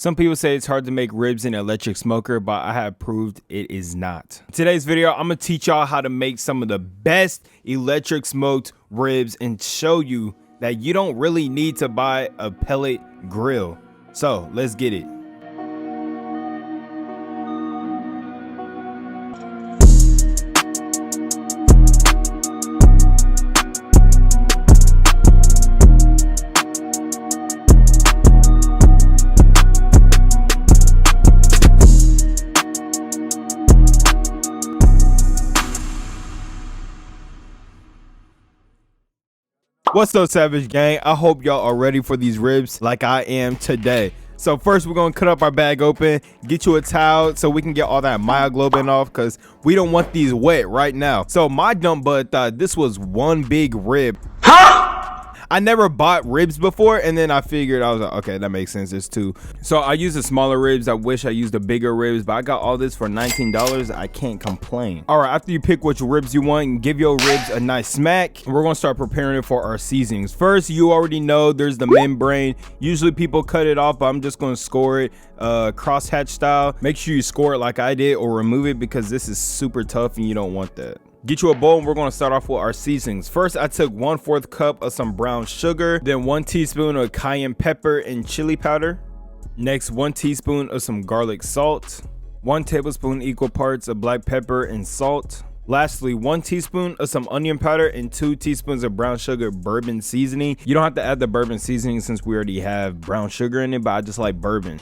Some people say it's hard to make ribs in an electric smoker, but I have proved it is not. In today's video, I'm gonna teach y'all how to make some of the best electric smoked ribs and show you that you don't really need to buy a pellet grill. So let's get it. What's up, Savage Gang? I hope y'all are ready for these ribs like I am today. So first, we're gonna cut up our bag open, get you a towel so we can get all that myoglobin off, because we don't want these wet right now. So my dumb butt thought this was one big rib. I never bought ribs before, and then I figured, I was like, okay, that makes sense. There's two. So I used the smaller ribs. I wish I used the bigger ribs, but I got all this for $19. I can't complain. All right, after you pick which ribs you want, give your ribs a nice smack. We're gonna start preparing it for our seasonings. First, you already know there's the membrane. Usually people cut it off, but I'm just gonna score it crosshatch style. Make sure you score it like I did, or remove it, because this is super tough and you don't want that. Get you a bowl, and we're going to start off with our seasonings. First, I took 1/4 cup of some brown sugar, then 1 teaspoon of cayenne pepper and chili powder. Next, 1 teaspoon of some garlic salt, 1 tablespoon equal parts of black pepper and salt. Lastly, 1 teaspoon of some onion powder and 2 teaspoons of brown sugar bourbon seasoning. You don't have to add the bourbon seasoning since we already have brown sugar in it, but I just like bourbon.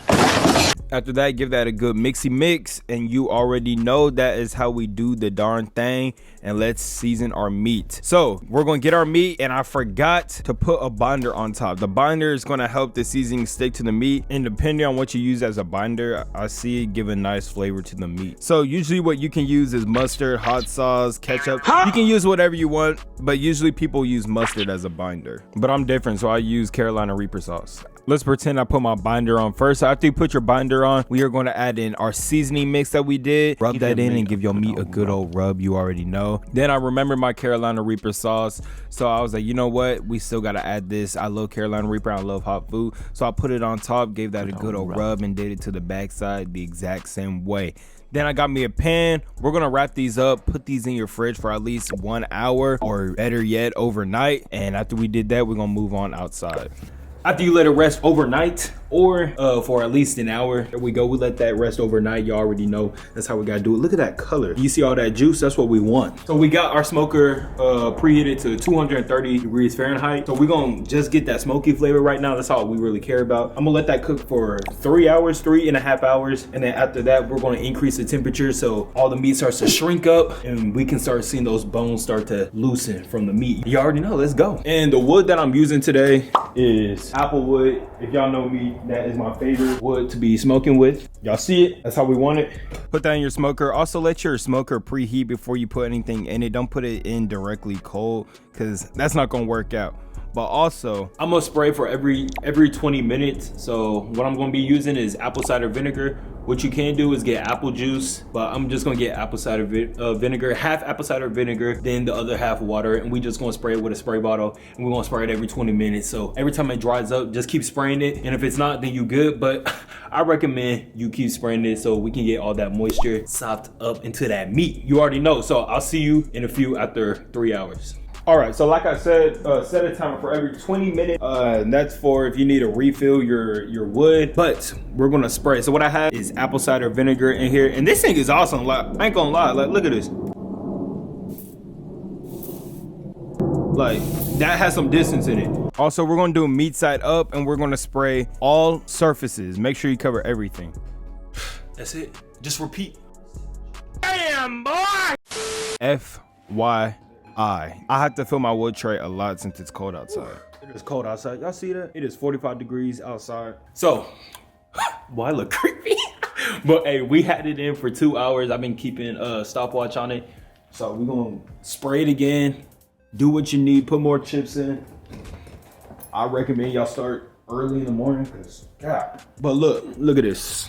After that, give that a good mixy mix, and you already know that is how we do the darn thing. And let's season our meat. So we're gonna get our meat, and I forgot to put a binder on top. The binder is gonna help the seasoning stick to the meat, and depending on what you use as a binder, I see it give a nice flavor to the meat. So usually what you can use is mustard, hot sauce, ketchup. You can use whatever you want, but usually people use mustard as a binder. But I'm different, so I use Carolina Reaper sauce. Let's pretend I put my binder on first. So after you put your binder on, we are going to add in our seasoning mix that we did. Rub that in and give your meat a good old rub. You already know. Then I remember my Carolina Reaper sauce. So I was like, you know what? We still got to add this. I love Carolina Reaper. I love hot food. So I put it on top, gave that a good old rub, and did it to the backside the exact same way. Then I got me a pan. We're gonna wrap these up, put these in your fridge for at least 1 hour, or better yet, overnight. And after we did that, we're gonna move on outside. After you let it rest overnight, or for at least an hour, there we go. We let that rest overnight. You already know that's how we gotta do it. Look at that color. You see all that juice? That's what we want. So we got our smoker preheated to 230 degrees Fahrenheit. So we're gonna just get that smoky flavor right now. That's all we really care about. I'm gonna let that cook for 3 hours, 3.5 hours. And then after that, we're gonna increase the temperature so all the meat starts to shrink up, and we can start seeing those bones start to loosen from the meat. You already know, let's go. And the wood that I'm using today is apple wood. If y'all know me, that is my favorite wood to be smoking with. Y'all see it? That's how we want it. Put that in your smoker. Also, let your smoker preheat before you put anything in it. Don't put it in directly cold, because that's not gonna work out. But also, I'm gonna spray for every 20 minutes. So what I'm gonna be using is apple cider vinegar. What you can do is get apple juice, but I'm just gonna get apple cider vinegar, half apple cider vinegar, then the other half water, and we just gonna spray it with a spray bottle, and we're gonna spray it every 20 minutes. So every time it dries up, just keep spraying it, and if it's not, then you good, but I recommend you keep spraying it so we can get all that moisture sopped up into that meat. You already know, so I'll see you in a few after 3 hours. All right, so like I said, set a timer for every 20 minutes. That's for if you need to refill your wood, but we're gonna spray. So what I have is apple cider vinegar in here, and this thing is awesome. Like, I ain't gonna lie, like, look at this. Like, that has some distance in it. Also, we're gonna do meat side up, and we're gonna spray all surfaces. Make sure you cover everything. That's it, just repeat. Damn, boy! FYI. I have to fill my wood tray a lot since it's cold outside. It is cold outside. Y'all see that? It is 45 degrees outside. So, boy, I look creepy. But hey, we had it in for 2 hours. I've been keeping a stopwatch on it. So we're gonna spray it again. Do what you need. Put more chips in. I recommend y'all start early in the morning, cause God. But look at this.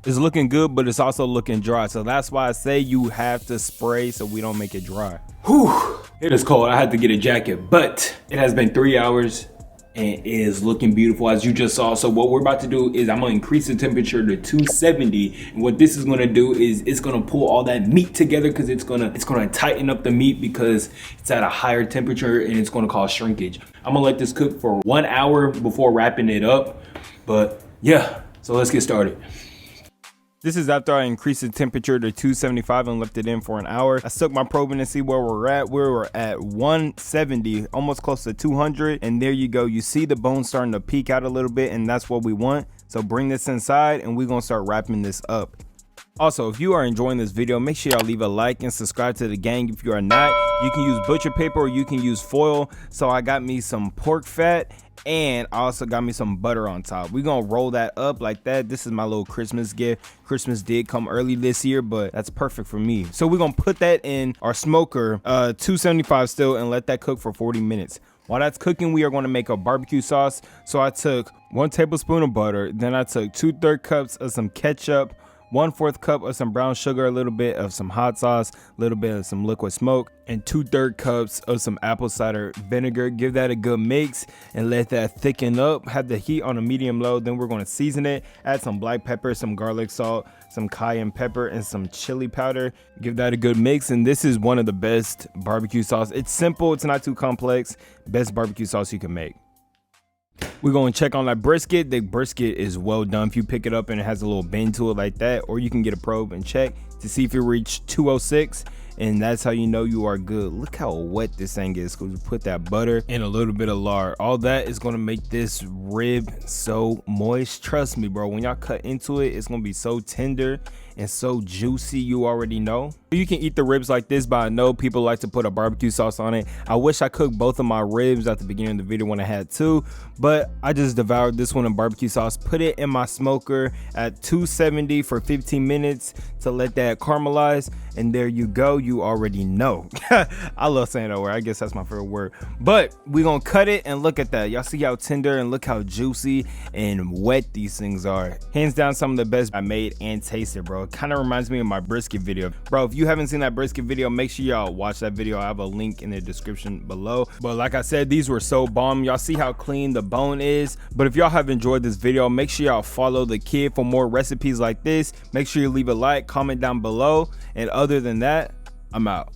It's looking good, but it's also looking dry. So that's why I say you have to spray so we don't make it dry. Whew, it is cold. I had to get a jacket, but it has been 3 hours. and it is looking beautiful as you just saw. So what we're about to do is I'm gonna increase the temperature to 270, and what this is gonna do is it's gonna pull all that meat together, because it's gonna tighten up the meat because it's at a higher temperature, and it's gonna cause shrinkage. I'm gonna let this cook for 1 hour before wrapping it up. But yeah, so let's get started. This is after I increased the temperature to 275 and left it in for an hour. I stuck my probe in to see where we're at. We were at 170, almost close to 200. And there you go. You see the bone starting to peek out a little bit, and that's what we want. So bring this inside and we're gonna start wrapping this up. Also, if you are enjoying this video, make sure y'all leave a like and subscribe to the gang. If you are not, you can use butcher paper or you can use foil. So I got me some pork fat, and I also got me some butter on top. We're gonna roll that up like that. This is my little Christmas gift. Christmas did come early this year, but that's perfect for me. So we're gonna put that in our smoker, 275 still, and let that cook for 40 minutes. While that's cooking, we are going to make a barbecue sauce. So I took 1 tablespoon of butter, then I took 2/3 cups of some ketchup, 1/4 cup of some brown sugar, a little bit of some hot sauce, a little bit of some liquid smoke, and 2/3 cups of some apple cider vinegar. Give that a good mix and let that thicken up. Have the heat on a medium low. Then we're going to season it. Add some black pepper, some garlic salt, some cayenne pepper, and some chili powder. Give that a good mix. And this is one of the best barbecue sauce. It's simple. It's not too complex. Best barbecue sauce you can make. We're going to check on that brisket. The brisket is well done. If you pick it up and it has a little bend to it like that, or you can get a probe and check to see if it reached 206, and that's how you know you are good. Look how wet this thing is, because we put that butter and a little bit of lard. All that is going to make this rib so moist. Trust me, bro, when y'all cut into it, it's going to be so tender and so juicy. You already know. You can eat the ribs like this, but I know people like to put a barbecue sauce on it. I wish I cooked both of my ribs at the beginning of the video when I had two, but I just devoured this one in barbecue sauce. Put it in my smoker at 270 for 15 minutes to let that caramelize, and there you go. You already know. I love saying that word. I guess that's my favorite word. But we're gonna cut it, and look at that. Y'all see how tender and look how juicy and wet these things are. Hands down, some of the best I made and tasted, bro. It kind of reminds me of my brisket video. Bro, if you haven't seen that brisket video, make sure y'all watch that video. I have a link in the description below. But like I said, these were so bomb. Y'all see how clean the bone is. But if y'all have enjoyed this video, make sure y'all follow the kid for more recipes like this. Make sure you leave a like, comment down below. And other than that, I'm out.